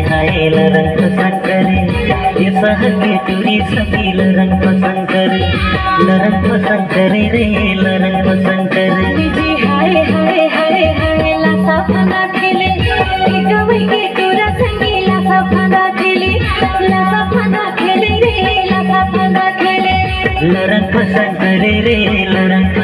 हाय लरंग पसंद करे ये सहके तुरी सखी लरंग पसंद करे लरंग पसंद करे रे लरंग पसंद करे जी हाय हाय हाय हाय लासा फंदा खेले एक वही तुरा संगी लासा फंदा खेले रे लासा फंदा खेले लरंग पसंद करे रे लरंग